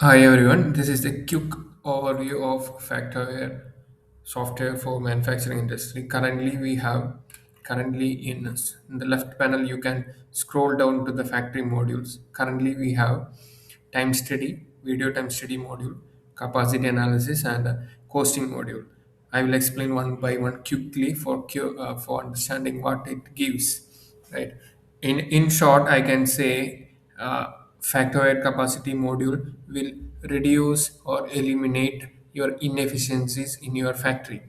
Hi everyone, this is the quick overview of Factovare software for manufacturing industry. Currently in the left panel you can scroll down to the factory modules. Currently we have time study, video time study module, capacity analysis, and costing module. I will explain one by one quickly for understanding what it gives. Right. In short, I can say factoid capacity module will reduce or eliminate your inefficiencies in your factory.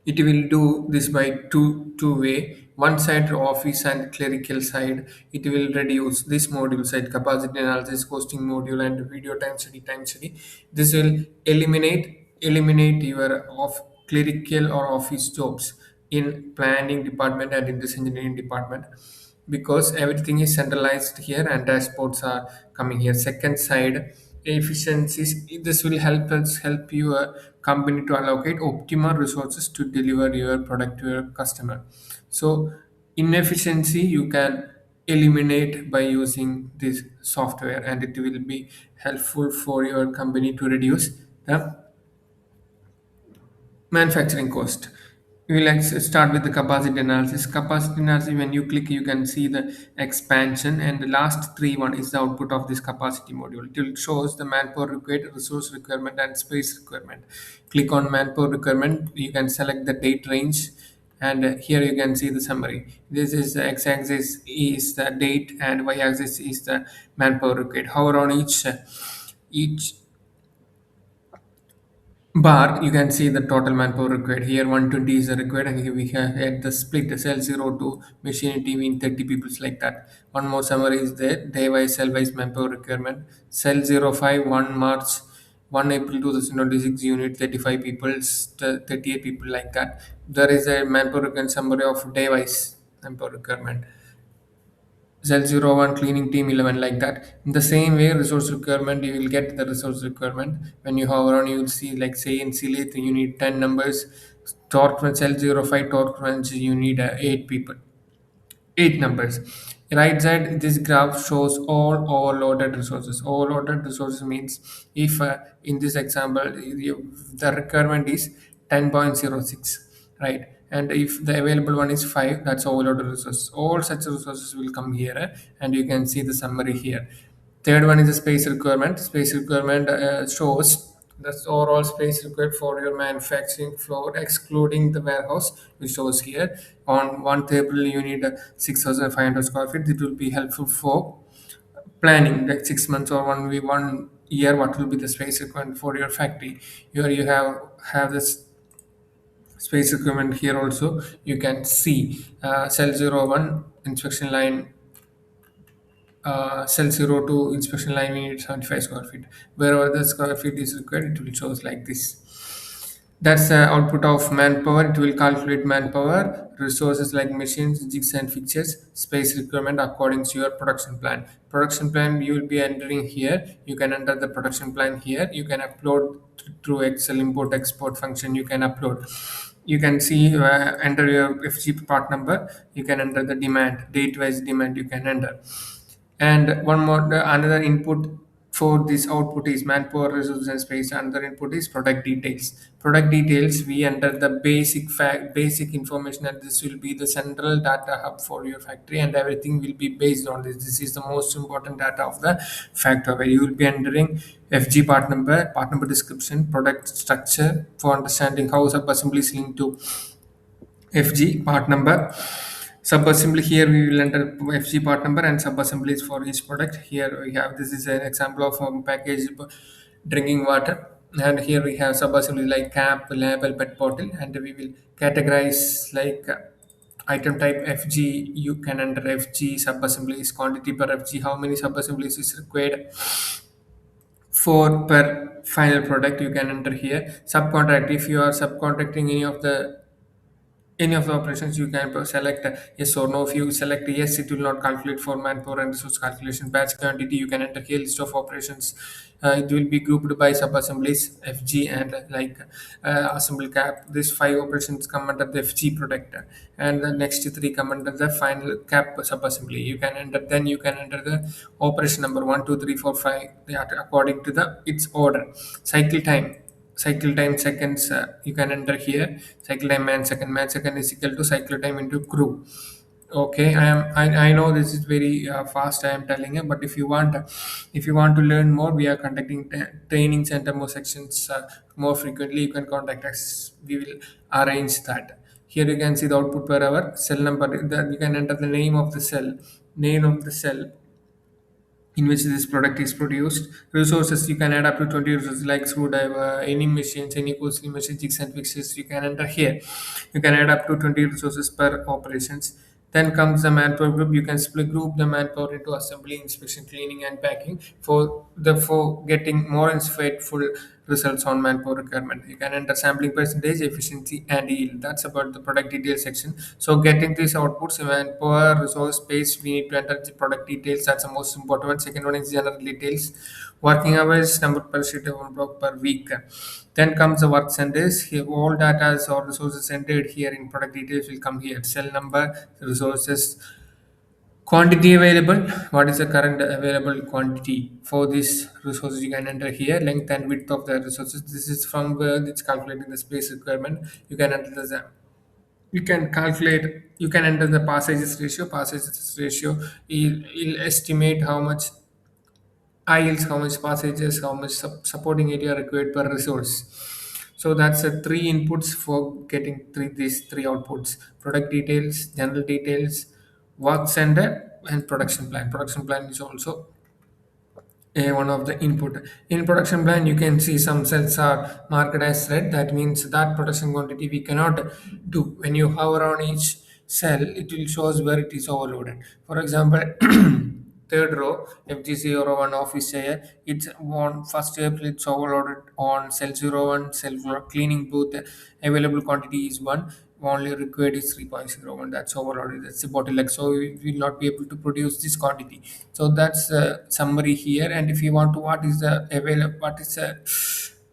It will do this by two way. One side office and clerical side, it will reduce this module side capacity analysis, costing module, and video time study. This will eliminate your of clerical or office jobs in planning department and in this engineering department, because everything is centralized here and dashboards are coming here. Second side, efficiencies, this will help your company to allocate optimal resources to deliver your product to your customer. So inefficiency you can eliminate by using this software, and it will be helpful for your company to reduce the manufacturing cost. We will start with the capacity analysis. Capacity analysis, when you click, you can see the expansion, and the last three one is the output of this capacity module. It will shows the manpower required, resource requirement, and space requirement. Click on manpower requirement, you can select the date range, and here you can see the summary. This is the x-axis is the date and y-axis is the manpower required. However, on each bar you can see the total manpower required. Here 120 is the required, and here we have at the split the cell 0 to machine team in 30 people like that. One more summary is there: day wise, cell wise manpower requirement. Cell 05 1 March 1 April 2026 unit 35 people, 38 people like that. There is a manpower requirement summary of day wise manpower requirement. Cell 01 cleaning team 11 like that. In the same way, resource requirement, you will get the resource requirement. When you hover on, you will see, like say in Silith you need 10 numbers. Torque when cell 05 torque wrench you need 8 people, 8 numbers. Right side, this graph shows all overloaded resources. Overloaded resources means if in this example the requirement is 10.06, right? And if the available one is 5, that's overloaded resources. All such resources will come here, and you can see the summary here. Third one is the space requirement. Space requirement shows the overall space required for your manufacturing floor, excluding the warehouse, which shows here. On one table, you need 6,500 square feet. It will be helpful for planning, like 6 months or 1 year. What will be the space requirement for your factory? Here you have this space requirement here also. You can see cell 01 inspection line, cell 02 inspection line we need 75 square feet. Wherever the square feet is required, it will shows like this. That's the output of manpower. It will calculate manpower, resources like machines, jigs, and fixtures, space requirement according to your production plan. Production plan you will be entering here. You can enter the production plan here. You can upload through Excel import export function. You can upload. You can see enter your FG part number. You can enter the demand, date wise demand. You can enter, and one more another input for this output is manpower, resources, and space. Another input is product details. Product details, we enter the basic information, and this will be the central data hub for your factory, and everything will be based on this. This is the most important data of the factor, where you will be entering FG part number description, product structure for understanding how subassembly is linked to FG part number. Subassembly, here we will enter FG part number and subassemblies for each product. Here we have, this is an example of packaged drinking water, and here we have subassembly like cap, label, pet bottle, and we will categorize like item type FG. You can enter FG subassemblies, quantity per FG, how many subassemblies is required for per final product. You can enter here subcontract. If you are subcontracting any of the any of the operations you can select yes or no. If you select yes, it will not calculate for manpower and resource calculation. Batch quantity, you can enter here list of operations. It will be grouped by sub-assemblies FG and assembly cap. These five operations come under the FG product, and the next three come under the final cap sub-assembly. You can enter, then you can enter the operation number 1 2 3 4 5 according to the its order. Cycle time seconds, you can enter here. Cycle time man second is equal to cycle time into crew. Okay, I know this is very fast I am telling you, but if you want to learn more, we are conducting trainings and demo sections more frequently. You can contact us, we will arrange that. Here you can see the output per hour, cell number. You can enter the name of the cell in which this product is produced. Resources, you can add up to 20 resources like screwdriver, any machines, any coating machine, jigs and fixtures. You can enter here. You can add up to 20 resources per operations. Then comes the manpower group. You can split group the manpower into assembly, inspection, cleaning, and packing for getting more and faithful results on manpower requirement. You can enter sampling percentage, efficiency, and yield. That's about the product details section. So getting these outputs, manpower, resource, space, we need to enter the product details. That's the most important one. Second one is general details, working hours, number per sheet of work per week. Then comes the work centers. Here, all data or resources entered here in product details will come here. Cell number, resources, quantity available. What is the current available quantity for this resources? You can enter here. Length and width of the resources. This is from where it's calculating the space requirement. You can enter the you can calculate. You can enter the passages ratio. Passages ratio, you'll estimate how much aisles, how much passages, how much supporting area required per resource. So that's the three inputs for getting these three outputs: product details, general details, work center, and production plan. Production plan is also one of the input. In production plan, you can see some cells are marked as red. That means that production quantity we cannot do. When you hover on each cell, it will show us where it is overloaded. For example, third row, FG01 office here, it's on first April, it's overloaded on cell 01, cell 4 cleaning booth. Available quantity is 1, only required is 3.01. That's overloaded, that's a bottleneck, so we will not be able to produce this quantity. So that's a summary here. And if you want to, what is the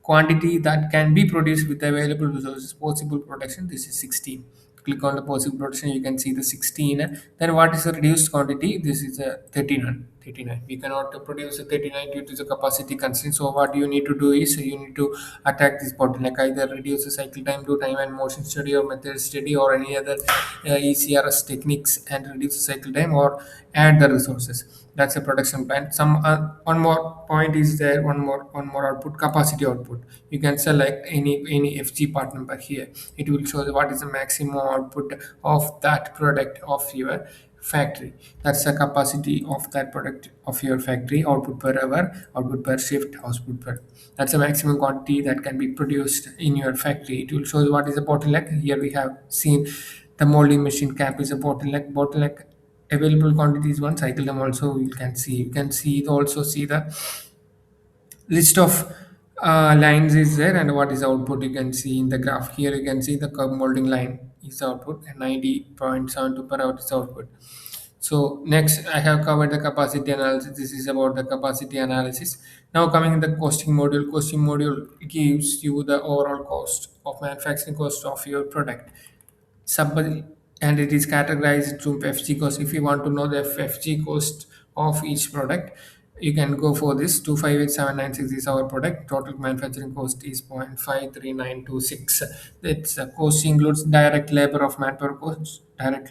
quantity that can be produced with available resources, possible production, this is 16. Click on the possible production, you can see the 16. Then what is the reduced quantity? This is a 39. We cannot produce a 39 due to the capacity constraint. So what you need to do is you need to attack this bottleneck, either reduce the cycle time to time and motion study or method study or any other ECRS techniques and reduce the cycle time, or add the resources. That's a production plan. Some one more point is there, one more output, capacity output. You can select any FG part number here. It will show what is the maximum output of that product of your factory. That's the capacity of that product of your factory. Output per hour, output per shift, output per, that's the maximum quantity that can be produced in your factory. It will show what is the bottleneck. Here we have seen the molding machine cap is a bottleneck. Available quantity is one. Cycle them also you can see also see the list of lines is there, and what is the output. You can see in the graph here, you can see the curve molding line is the output, and 90.72 per hour is the output. So next I have covered the capacity analysis. This is about the capacity analysis. Now coming in the costing module gives you the overall cost of manufacturing cost of your product sub, and it is categorized to FG cost. If you want to know the FG cost of each product, you can go for this. 258796 is our product. Total manufacturing cost is 0.53926. Its cost includes direct labor of manpower cost, and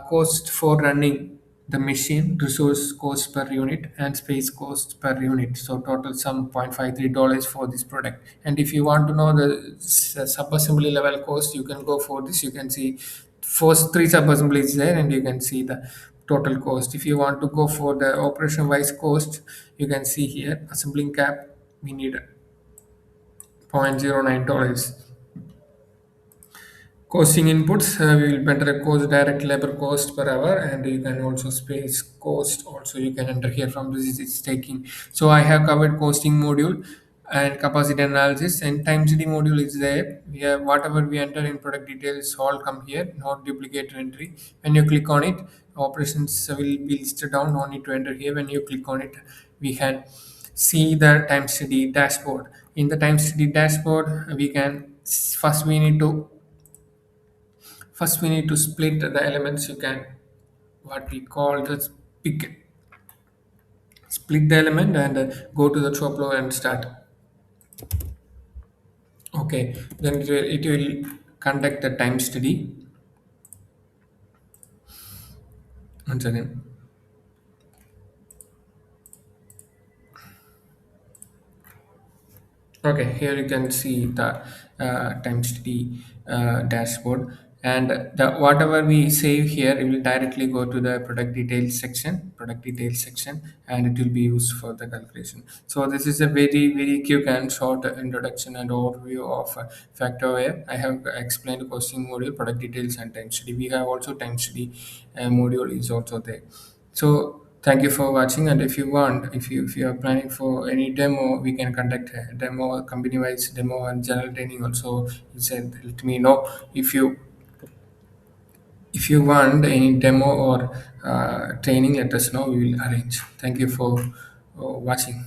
cost for running the machine, resource cost per unit, and space cost per unit. So total sum $0.53 for this product. And if you want to know the sub-assembly level cost, you can go for this. You can see first three sub-assemblies there, and you can see the total cost. If you want to go for the operation wise cost, you can see here assembling cap, we need $0.09. Costing inputs, we will enter a cost, direct labor cost per hour, and you can also space cost also you can enter here. From this it's taking. So I have covered costing module. and capacity analysis and time study module is there. We have whatever we enter in product details all come here, not duplicate entry. When you click on it, operations will be listed down, no need to enter here. When you click on it, we can see the time study dashboard. In the time study dashboard, we can first we need to split the elements. You can what we call the pick split the element and go to the top row and start. Okay, then it will conduct the time study. Once again. Okay, here you can see the time study dashboard, and the whatever we save here, it will directly go to the product details section, and it will be used for the calculation. So this is a very quick and short introduction and overview of Factovare. I have explained costing module, product details, and time study. We have also time study module is also there. So thank you for watching. And if you want, if you are planning for any demo, we can conduct a demo, company wise demo and general training also. You said let me know if you want any demo or training. Let us know. We will arrange. Thank you for watching.